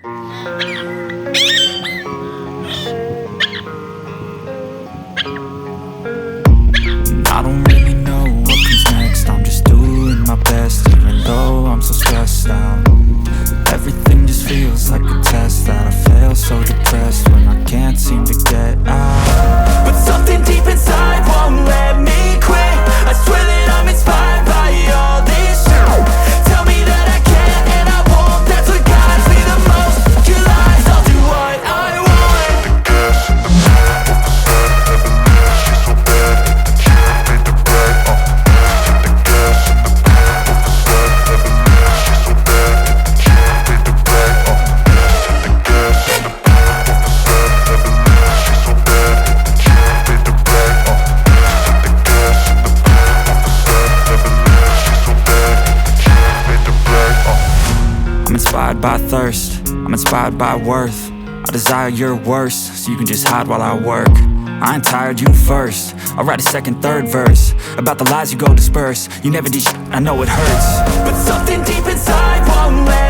I don't really know what comes next. I'm just doing my best, even though I'm so stressed out. Everything just feels like a test that I fail, so depressed when I can't seem to get out. But something deep inside won't let me quit. I swear that I'm inspired by all this shit. Tell me that I can't and I won't. That's what guides me the most. Your lies, I'll do what I want. The gas in the middle of the sun, never leaves. She's so bad, hit the gym, made the bread. The gas in the middle of the sun, never leaves. She's so bad, hit the gym, made the bread. The gas in the middle of the sun, never leaves. She's so bad, hit the gym, made the bread. The gas in the middle of the sun, never leaves. She's so bad, hit the gym, made the bread. I'm inspired by thirst, I'm inspired by worth. I desire your worst, so you can just hide while I work. I ain't tired, you first. I'll write a second, third verse about the lies you go disperse. You never did shit, I know it hurts. But something deep inside won't let